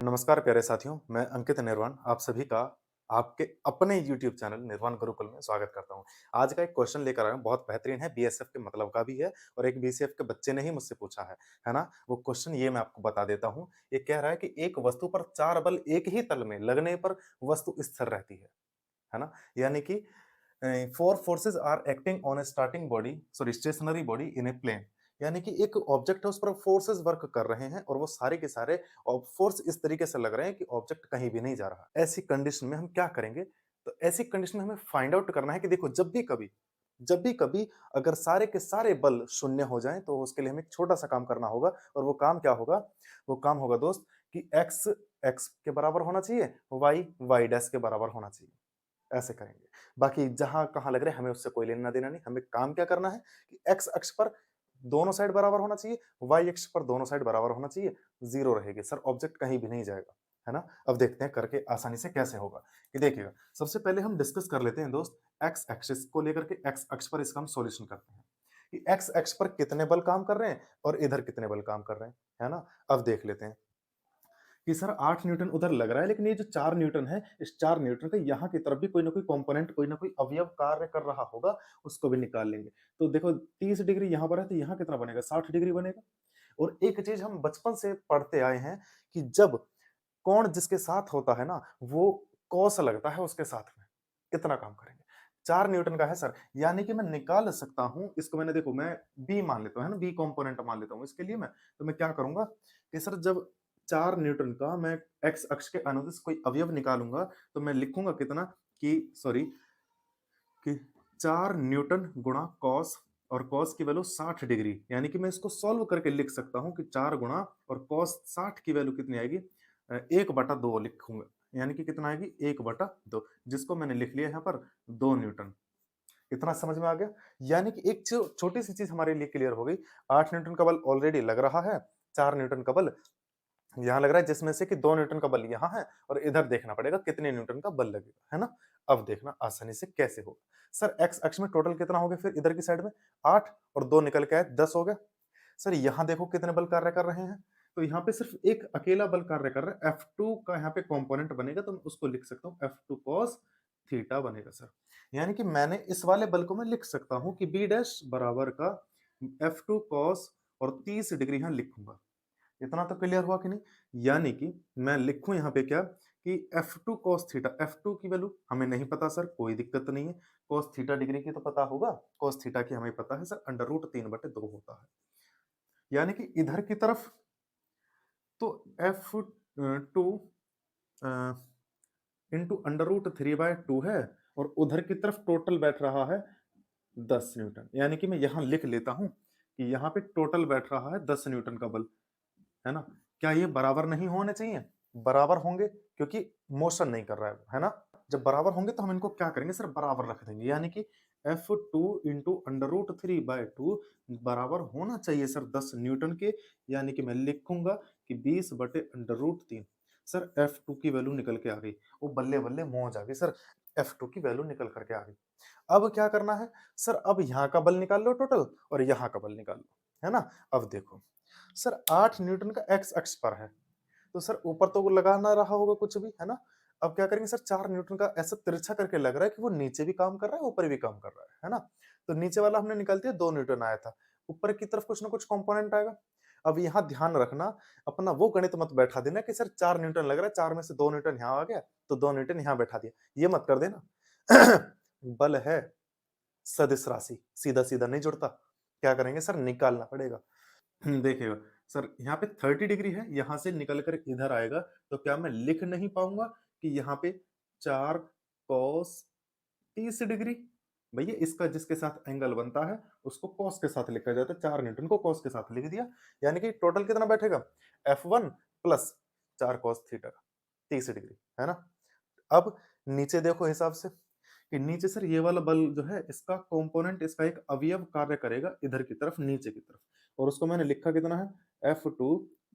नमस्कार प्यारे साथियों, मैं अंकित निर्वाण आप सभी का आपके अपने यूट्यूब चैनल निर्वाण गुरुकुल में स्वागत करता हूं। आज का एक क्वेश्चन लेकर आया हूं, बहुत बेहतरीन है, बीएसएफ के मतलब का भी है और एक बीसीएफ के बच्चे ने ही मुझसे पूछा है ना? वो क्वेश्चन ये मैं आपको बता देता हूं। ये कह रहा है कि एक वस्तु पर 4 बल एक ही तल में लगने पर वस्तु स्थिर रहती है ना? यानी कि 4 forces are acting on a starting body sorry stationary body in a plane. यानी कि एक ऑब्जेक्ट है उस पर फोर्सेस वर्क कर रहे हैं और वो सारे के सारे फोर्स इस तरीके से लग रहे हैं कि ऑब्जेक्ट कहीं भी नहीं जा रहा। ऐसी कंडीशन में हम क्या करेंगे? तो ऐसी कंडीशन में हमें फाइंड आउट करना है कि देखो जब भी कभी अगर सारे के सारे बल शून्य हो जाएं तो उसके लिए हमें एक छोटा सा काम करना होगा और वो काम क्या होगा? वो काम होगा दोस्त कि एक्स एक्स के बराबर होना चाहिए, वाई वाई डैश के बराबर होना चाहिए। ऐसे करेंगे। बाकी जहाँ कहाँ लग रहा है हमें उससे कोई लेना-देना नहीं। हमें काम क्या करना है कि एक्स अक्ष पर दोनों साइड बराबर होना चाहिए, वाई अक्ष पर दोनों साइड बराबर होना चाहिए, 0 रहेगी। सर ऑब्जेक्ट कहीं भी नहीं जाएगा, है ना? अब देखते हैं करके आसानी से कैसे होगा। कि देखिएगा, सबसे पहले हम डिस्कस कर लेते हैं दोस्त एक्स एक्सिस को लेकर के एक्स अक्ष पर इसका हम सॉल्यूशन करते हैं। कि एक्स अक्ष पर कितने बल काम कर रहे हैं और इधर कितने बल काम कर रहे हैं, है ना? अब देख लेते हैं। कि सर 8 न्यूटन उधर लग रहा है लेकिन ये जो 4 न्यूटन है, इस 4 न्यूटन का यहाँ की तरफ भी कोई ना कोई कंपोनेंट, कोई ना कोई अवयव कार्य कर रहा होगा, उसको भी निकाल लेंगे। तो देखो 30 डिग्री यहाँ पर है तो यहाँ कितना बनेगा? 60 डिग्री बनेगा। और एक चीज़ हम बचपन से पढ़ते आए हैं कि जब कोण जिसके साथ होता है ना, वो कॉस लगता है उसके साथ में। कितना काम करेंगे? 4 न्यूटन का है सर, यानी कि मैं निकाल सकता हूँ, इसको मैंने देखो मैं बी मान लेता हूँ, है ना? बी कंपोनेंट मान लेता हूँ। इसके लिए मैं क्या करूँगा कि सर जब 4 न्यूटन का मैं एक्स अक्ष के अनुदिश कोई अवयव निकालूँगा, तो मैं लिखूँगा कितना कि सॉरी कि 4 न्यूटन गुणा कॉस और कॉस की वैल्यू 60 डिग्री, यानी कि मैं इसको सॉल्व करके लिख सकता हूँ कि 4 गुणा और कॉस 60 की वैल्यू कितनी आएगी? 1/2 लिखूँगा, यानी कि कितना आएगी? 1/2 जिसको मैंने लिख लिया यहाँ पर 2 न्यूटन। इतना समझ में आ गया? यानी कि एक छोटी-सी चीज़ हमारे लिए क्लियर हो गई। 8 न्यूटन का बल ऑलरेडी लग रहा है, 4 न्यूटन का बल यहाँ लग रहा है जिसमें से कि 2 न्यूटन का बल यहाँ है और इधर देखना पड़ेगा कितने न्यूटन का बल लगेगा, है ना? अब देखना आसानी से कैसे होगा। सर एक्स अक्ष में टोटल कितना हो गया फिर इधर की साइड में? 8 और 2 निकल के आए 10 हो गया। सर यहाँ देखो कितने बल कार्य कर रहे हैं? तो यहाँ पे सिर्फ एक अकेला बल कार्य कर रहा है, F2 का यहाँ पे कंपोनेंट बनेगा तो मैं उसको लिख सकता हूँ F2 cos थीटा बनेगा सर। यानी कि मैंने इस वाले बल को मैं लिख सकता हूँ कि B डैश बराबर का F2 cos और 30 डिग्री यहाँ लिखूंगा। इतना तो क्लियर हुआ कि नहीं? यानी कि मैं लिखूँ यहाँ पे क्या कि F2 cos थीटा, F2 की वैल्यू हमें नहीं पता सर, कोई दिक्कत नहीं है। cos थीटा डिग्री की तो पता होगा, cos थीटा की हमें पता है सर अंडर रूट 3/2 होता है। यानी कि इधर की तरफ तो F2 इंटू अंडर रूट 3/2 है और उधर की तरफ टोटल बैठ रहा है 10 न्यूटन। यानी कि मैं यहाँ लिख लेता हूँ कि यहाँ पे टोटल बैठ रहा है 10 न्यूटन का बल। है ना? क्या ये बराबर नहीं होने चाहिए? बराबर होंगे क्योंकि मोशन नहीं कर रहा है ना? जब बराबर होंगे तो हम इनको क्या करेंगे सर बराबर रख देंगे यानी कि F2 इंटू अंडर रूट 3/2 बराबर होना चाहिए सर 10 न्यूटन के, यानी कि मैं लिखूंगा कि 20/√3। सर F2 की वैल्यू निकल के आ गई। वो बल्ले-बल्ले मौज आ गई सर, F2 की वैल्यू निकल करके आ गई। अब क्या करना है? सर अब यहाँ का बल निकाल लो टोटल और यहाँ का बल निकाल लो, है ना? अब देखो सर 8 न्यूटन का एक्स अक्ष पर है, तो सर ऊपर तो वो लगा ना रहा होगा कुछ भी, है ना? अब क्या करेंगे सर 4 न्यूटन का ऐसा तिरछा करके लग रहा है कि वो नीचे भी काम कर रहा है, ऊपर भी काम कर रहा है ना? तो नीचे वाला हमने निकाल दिया 2 न्यूटन आया था, ऊपर की तरफ कुछ ना कुछ कंपोनेंट आएगा। अब यहाँ ध्यान रखना, अपना वो गणित मत बैठा देना कि सर 4 न्यूटन लग रहा है, 4 में से 2 न्यूटन यहाँ आ गया, तो 2 न्यूटन यहाँ बैठा दिया, ये मत कर देना। बल है सदिश राशि, सीधा-सीधा नहीं जुड़ता, क्या करेंगे सर निकालना पड़ेगा। देखिएगा सर यहाँ पे 30 डिग्री है, यहाँ से निकल कर इधर आएगा तो क्या मैं लिख नहीं पाऊंगा कि यहाँ पे 4 cos 30 डिग्री? भैया इसका जिसके साथ एंगल बनता है उसको cos के साथ लिखा जाता है, 4 न्यूटन को cos के साथ लिख दिया, यानी कि टोटल कितना बैठेगा F1 plus 4 cos theta 30 degree, है ना? अब नीचे देखो हिसाब से कि नीचे सर ये वाला बल जो है इसका कंपोनेंट, इसका एक अवयव कार्य करेगा इधर की तरफ, नीचे की तरफ, और उसको मैंने लिखा कितना है F2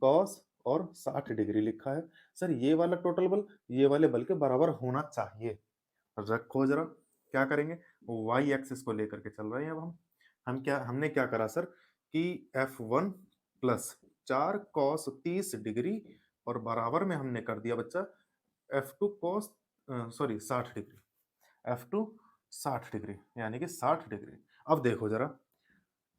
cos और 60 डिग्री लिखा है। सर ये वाला टोटल बल ये वाले बल के बराबर होना चाहिए। रखो जरा, क्या करेंगे? वाई एक्सिस को लेकर के चल रहे हैं अब हमने क्या करा सर कि F1 प्लस 4 cos 30 डिग्री और बराबर में हमने कर दिया बच्चा F2 cos 60 degree, F2 60 degree यानी कि 60 डिग्री। अब देखो जरा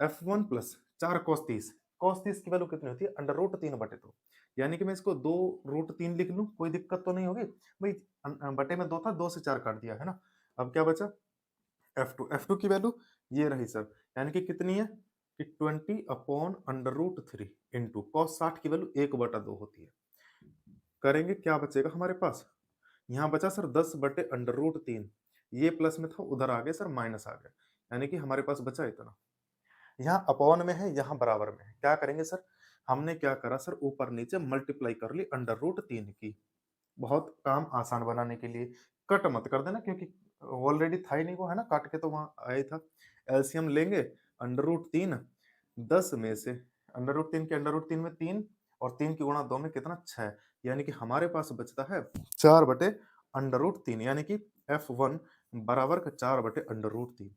F1 प्लस 4 cos 30 की वैल्यू कितनी होती है? अंडर रूट 3/2, यानी कि मैं इसको 2 रूट 3 लिख लूं, कोई दिक्कत तो नहीं होगी भाई। बटे में 2 था, 2 से 4 काट दिया है ना। अब क्या बचा? F2 की वैल्यू ये रही सर, यानी कि कितनी है कि 20 upon under root 3 into cos 60 की वैल्यू 1/2 होती है। करेंगे क्या बचेगा हमारे पास? यहाँ बचा सर 10/√3, ये प्लस में था, उधर आ गया सर माइनस आ गया, यानी कि हमारे पास बचा इतना। यहाँ अपॉन में है, यहाँ बराबर में है, क्या करेंगे सर? हमने क्या करा सर, ऊपर नीचे मल्टीप्लाई कर ली अंडर रूट 3 की, बहुत काम आसान बनाने के लिए। कट मत कर देना क्योंकि ऑलरेडी था ही नहीं वो, है ना, काट के तो वहां आया था। एलसीएम लेंगे अंडर रूट 3, 10 में से अंडर रूट 3 के अंडर रूट 3 में 3 और 3 की गुणा 2 में कितना 6, यानी कि हमारे पास बचता है 4/√3, यानी कि F1 बराबर का 4/√3।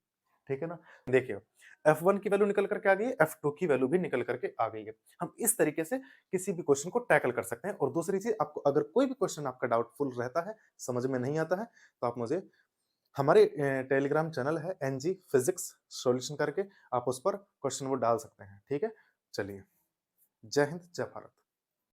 ठीक है ना। देखिए F1 की वैल्यू निकल करके आ गई है, F2 की वैल्यू भी निकल करके आ गई है। हम इस तरीके से किसी भी क्वेश्चन को टैकल कर सकते हैं। और दूसरी चीज, आपको अगर कोई भी क्वेश्चन आपका डाउटफुल रहता है, समझ में नहीं आता है, तो आप मुझे हमारे टेलीग्राम चैनल है एनजी फिजिक्स सॉल्यूशन करके, आप उस पर क्वेश्चन वो डाल सकते हैं। ठीक है, चलिए, जय हिंद जय भारत।